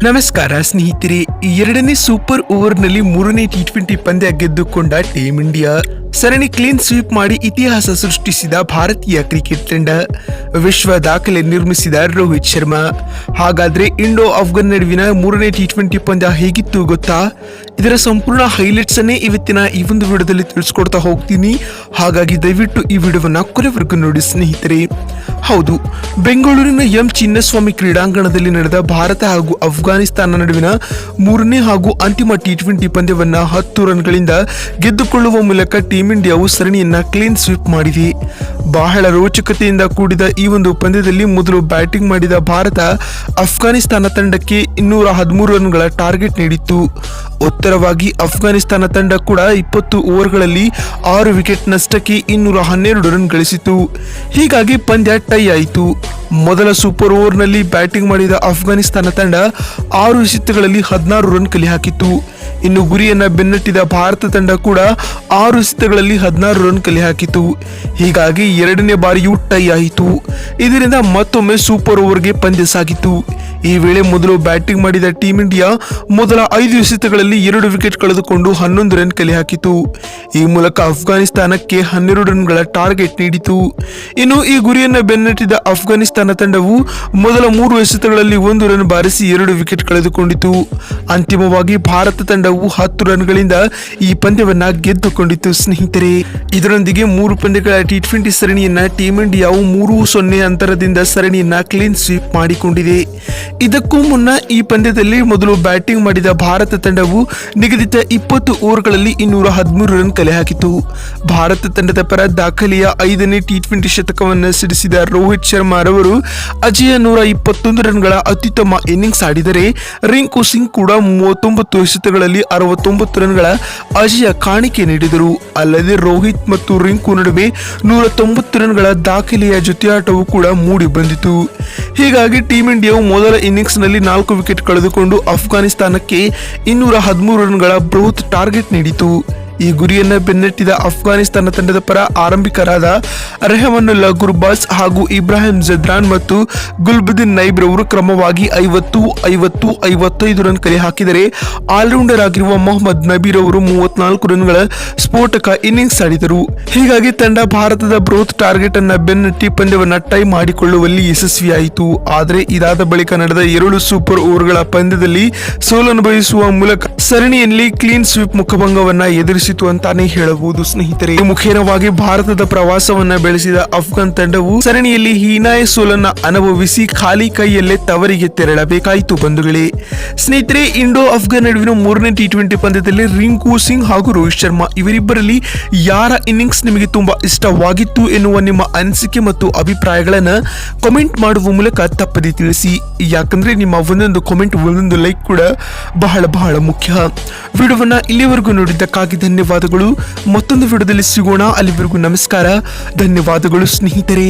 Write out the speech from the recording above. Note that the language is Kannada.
ನಮಸ್ಕಾರ ಸ್ನೇಹಿತರೆ. ಎರಡನೇ ಸೂಪರ್ ಓವರ್ನಲ್ಲಿ ಮೂರನೇ ಟಿ20 ಪಂದ್ಯ ಗೆದ್ದುಕೊಂಡ ಟೀಮ್ ಇಂಡಿಯಾ ಸರಣಿ ಕ್ಲೀನ್ ಸ್ವೀಪ್ ಮಾಡಿ ಇತಿಹಾಸ ಸೃಷ್ಟಿಸಿದ ಭಾರತೀಯ ಕ್ರಿಕೆಟ್ ತಂಡ, ವಿಶ್ವ ದಾಖಲೆ ನಿರ್ಮಿಸಿದ ರೋಹಿತ್ ಶರ್ಮಾ. ಹಾಗಾದ್ರೆ ಇಂಡೋ ಅಫ್ಘಾನ್ ನಡುವಿನ ಮೂರನೇ ಟಿ20 ಪಂದ್ಯ ಹೇಗಿತ್ತು ಗೊತ್ತಾ? ಇದರ ಸಂಪೂರ್ಣ ಹೈಲೈಟ್ಸ್ ಅನ್ನೇ ಇವತ್ತಿನ ಈ ಒಂದು ವಿಡಿಯೋದಲ್ಲಿ ತಿಳಿಸ್ಕೊಡ್ತಾ ಹೋಗ್ತೀನಿ. ಹಾಗಾಗಿ ದಯವಿಟ್ಟು ಈ ವಿಡಿಯೋವನ್ನ ಕೊನೆವರೆಗೂ ನೋಡಿ ಸ್ನೇಹಿತರೆ. ಹೌದು, ಬೆಂಗಳೂರಿನ ಎಂ ಚಿನ್ನಸ್ವಾಮಿ ಕ್ರೀಡಾಂಗಣದಲ್ಲಿ ನಡೆದ ಭಾರತ ಹಾಗೂ ಅಫ್ಘಾನಿಸ್ತಾನ ನಡುವಿನ ಮೂರನೇ ಹಾಗೂ ಅಂತಿಮ ಟಿ20 ಪಂದ್ಯವನ್ನ 10 ರನ್ಗಳಿಂದ ಗೆದ್ದುಕೊಳ್ಳುವ ಮೂಲಕ ಟೀಮ್ ಇಂಡಿಯಾವು ಸರಣಿಯನ್ನ ಕ್ಲೀನ್ ಸ್ವೀಪ್ ಮಾಡಿದೆ. ಬಹಳ ರೋಚಕತೆಯಿಂದ ಕೂಡಿದ ಈ ಒಂದು ಪಂದ್ಯದಲ್ಲಿ ಮೊದಲು ಬ್ಯಾಟಿಂಗ್ ಮಾಡಿದ ಭಾರತ ಅಫ್ಘಾನಿಸ್ತಾನ ತಂಡಕ್ಕೆ 213 ರನ್ಗಳ ಟಾರ್ಗೆಟ್ ನೀಡಿತ್ತು. ಉತ್ತರವಾಗಿ ಅಫ್ಘಾನಿಸ್ತಾನ ತಂಡ ಕೂಡ 20 ಓವರ್ಗಳಲ್ಲಿ 6 ವಿಕೆಟ್ ನಷ್ಟಕ್ಕೆ 212 ರನ್ ಗಳಿಸಿತು. ಹೀಗಾಗಿ ಪಂದ್ಯ ಟೈ ಆಯಿತು. ಮೊದಲ ಸೂಪರ್ ಓವರ್ನಲ್ಲಿ ಬ್ಯಾಟಿಂಗ್ ಮಾಡಿದ ಅಫ್ಘಾನಿಸ್ತಾನ ತಂಡ 6 ಎಸೆತಗಳಲ್ಲಿ 16 ರನ್ ಕಲೆ ಹಾಕಿತು. ಇನ್ನು ಗುರಿಯನ್ನ ಬೆನ್ನಟ್ಟಿದ ಭಾರತ ತಂಡ ಕೂಡ 6 ಎಸೆತಗಳಲ್ಲಿ 16 ರನ್ ಕಲೆ ಹಾಕಿತು. ಹೀಗಾಗಿ ಎರಡನೇ ಬಾರಿಯೂ ಟೈ ಆಯಿತು. ಇದರಿಂದ ಮತ್ತೊಮ್ಮೆ ಸೂಪರ್ ಓವರ್ಗೆ ಪಂದ್ಯ ಸಾಗಿತು. ಈ ವೇಳೆ ಮೊದಲು ಬ್ಯಾಟಿಂಗ್ ಮಾಡಿದ ಟೀಮ್ ಇಂಡಿಯಾ ಮೊದಲ 5 ಎಸೆತಗಳಲ್ಲಿ 2 ವಿಕೆಟ್ ಕಳೆದುಕೊಂಡು 11 ರನ್ ಕಲೆ ಹಾಕಿತು. ಈ ಮೂಲಕ ಅಫ್ಘಾನಿಸ್ತಾನಕ್ಕೆ 12 ರನ್ಗಳ ಟಾರ್ಗೆಟ್ ನೀಡಿತು. ಇನ್ನು ಈ ಗುರಿಯನ್ನ ಬೆನ್ನಟ್ಟಿದ ಅಫ್ಘಾನಿಸ್ತಾನ ತಂಡವು ಮೊದಲ 3 ಎಸೆತಗಳಲ್ಲಿ 1 ರನ್ ಬಾರಿಸಿ 2 ವಿಕೆಟ್ ಕಳೆದುಕೊಂಡಿತು. ಅಂತಿಮವಾಗಿ ಭಾರತ ತಂಡವು 10 ರನ್ಗಳಿಂದ ಈ ಪಂದ್ಯವನ್ನ ಗೆದ್ದುಕೊಂಡಿತು ಸ್ನೇಹಿತರೆ. ಇದರೊಂದಿಗೆ 3 ಪಂದ್ಯಗಳ ಟಿ20 ಸರಣಿಯನ್ನ ಟೀಮ್ ಇಂಡಿಯಾವು 3-0 ಅಂತರದಿಂದ ಸರಣಿಯನ್ನ ಕ್ಲೀನ್ ಸ್ವೀಪ್ ಮಾಡಿಕೊಂಡಿದೆ. ಇದಕ್ಕೂ ಮುನ್ನ ಈ ಪಂದ್ಯದಲ್ಲಿ ಮೊದಲು ಬ್ಯಾಟಿಂಗ್ ಮಾಡಿದ ಭಾರತ ತಂಡವು ನಿಗದಿತ 20 ಓವರ್ಗಳಲ್ಲಿ 213 ರನ್ ಕಲೆ ಹಾಕಿತು. ಭಾರತ ತಂಡದ ಪರ ದಾಖಲೆಯ 5ನೇ ಟಿ20 ಶತಕವನ್ನು ಸಿಡಿಸಿದ ರೋಹಿತ್ ಶರ್ಮಾ ರವರು ಅಜೇಯ 121 ರನ್ಗಳ ಅತ್ಯುತ್ತಮ ಇನ್ನಿಂಗ್ಸ್ ಆಡಿದರೆ, ರಿಂಕು ಸಿಂಗ್ ಕೂಡ 39 ಎಸೆತಗಳಲ್ಲಿ 69 ರನ್ಗಳ ಅಜೇಯ ಕಾಣಿಕೆ ನೀಡಿದರು. ಅಲ್ಲದೆ ರೋಹಿತ್ ಮತ್ತು ರಿಂಕು ನಡುವೆ 190 ರನ್ಗಳ ದಾಖಲೆಯ ಜೊತೆಯಾಟವು ಕೂಡ ಮೂಡಿ ಬಂದಿತು. ಹೀಗಾಗಿ ಟೀಮ್ ಇಂಡಿಯಾವು ಮೊದಲ ಇನ್ನಿಂಗ್ಸ್ ನಲ್ಲಿ 4 ವಿಕೆಟ್ ಕಳೆದುಕೊಂಡು ಅಫ್ಘಾನಿಸ್ತಾನಕ್ಕೆ 213 ರನ್ಗಳ ಬೃಹತ್ ಟಾರ್ಗೆಟ್ ನೀಡಿತು. ಈ ಗುರಿಯನ್ನ ಬೆನ್ನಟ್ಟಿದ ಅಫ್ಘಾನಿಸ್ತಾನ ತಂಡದ ಪರ ಆರಂಭಿಕರಾದ ರೆಹಮಾನುಲ್ಲಾ ಗುರ್ಬಾಸ್ ಹಾಗೂ ಇಬ್ರಾಹಿಂ ಜದ್ರಾನ್ ಮತ್ತು ಗುಲ್ಬುದ್ದೀನ್ ನೈಬ್ ರವರು ಕ್ರಮವಾಗಿ 50, 50, 55 ರನ್ ಕಲೆ ಹಾಕಿದರೆ, ಆಲ್ರೌಂಡರ್ ಆಗಿರುವ ಮೊಹಮ್ಮದ್ ನಬೀರ್ ಅವರು 34 ರನ್ಗಳ ಸ್ಫೋಟಕ ಇನ್ನಿಂಗ್ಸ್ ಆಡಿದರು. ಹೀಗಾಗಿ ತಂಡ ಭಾರತದ ಬೃಹತ್ ಟಾರ್ಗೆಟ್ ಅನ್ನ ಬೆನ್ನಟ್ಟಿ ಪಂದ್ಯವನ್ನ ಟೈ ಮಾಡಿಕೊಳ್ಳುವಲ್ಲಿ ಯಶಸ್ವಿಯಾಯಿತು. ಆದರೆ ಇದಾದ ಬಳಿಕ ನಡೆದ 2 ಸೂಪರ್ ಓವರ್ಗಳ ಪಂದ್ಯದಲ್ಲಿ ಸೋಲನುಭವಿಸುವ ಮೂಲಕ ಸರಣಿಯಲ್ಲಿ ಕ್ಲೀನ್ ಸ್ವೀಪ್ ಮುಖಭಂಗವನ್ನ ಎದುರಿಸಿತು ಅಂತಾನೆ ಹೇಳಬಹುದು ಸ್ನೇಹಿತರೆ. ಮುಖೇನವಾಗಿ ಭಾರತದ ಪ್ರವಾಸವನ್ನ ಬೆಳೆಸಿದ ಅಫ್ಘಾನ್ ತಂಡವು ಸರಣಿಯಲ್ಲಿ ಹೀನಾಯ ಸೋಲನ್ನ ಅನುಭವಿಸಿ ಖಾಲಿ ಕೈಯಲ್ಲೇ ತವರಿಗೆ ತೆರಳಬೇಕಾಯಿತು ಬಂಧುಗಳೇ. ಸ್ನೇಹಿತರೆ, ಇಂಡೋ ಅಫ್ಘಾನ್ ನಡುವಿನ ಮೂರನೇ ಟಿ20 ಪಂದ್ಯದಲ್ಲಿ ರಿಂಕು ಸಿಂಗ್ ಹಾಗೂ ರೋಹಿತ್ ಶರ್ಮಾ ಇವರಿಬ್ಬರಲ್ಲಿ ಯಾರ ಇನ್ನಿಂಗ್ಸ್ ನಿಮಗೆ ತುಂಬಾ ಇಷ್ಟವಾಗಿತ್ತು ಎನ್ನುವ ನಿಮ್ಮ ಅನಿಸಿಕೆ ಮತ್ತು ಅಭಿಪ್ರಾಯಗಳನ್ನ ಕಾಮೆಂಟ್ ಮಾಡುವ ಮೂಲಕ ತಪ್ಪದೆ ತಿಳಿಸಿ. ಯಾಕಂದ್ರೆ ನಿಮ್ಮ ಒಂದೊಂದು ಕಾಮೆಂಟ್, ಒಂದೊಂದು ಲೈಕ್ ಕೂಡ ಬಹಳ ಮುಖ್ಯ. ವಿಡಿಯೋವನ್ನ ಇಲ್ಲಿವರೆಗೂ ನೋಡಿದ್ದಕ್ಕಾಗಿ ಧನ್ಯವಾದಗಳು. ಮತ್ತೊಂದು ವಿಡಿಯೋದಲ್ಲಿ ಸಿಗೋಣ. ಅಲ್ಲಿವರೆಗೂ ನಮಸ್ಕಾರ, ಧನ್ಯವಾದಗಳು ಸ್ನೇಹಿತರೆ.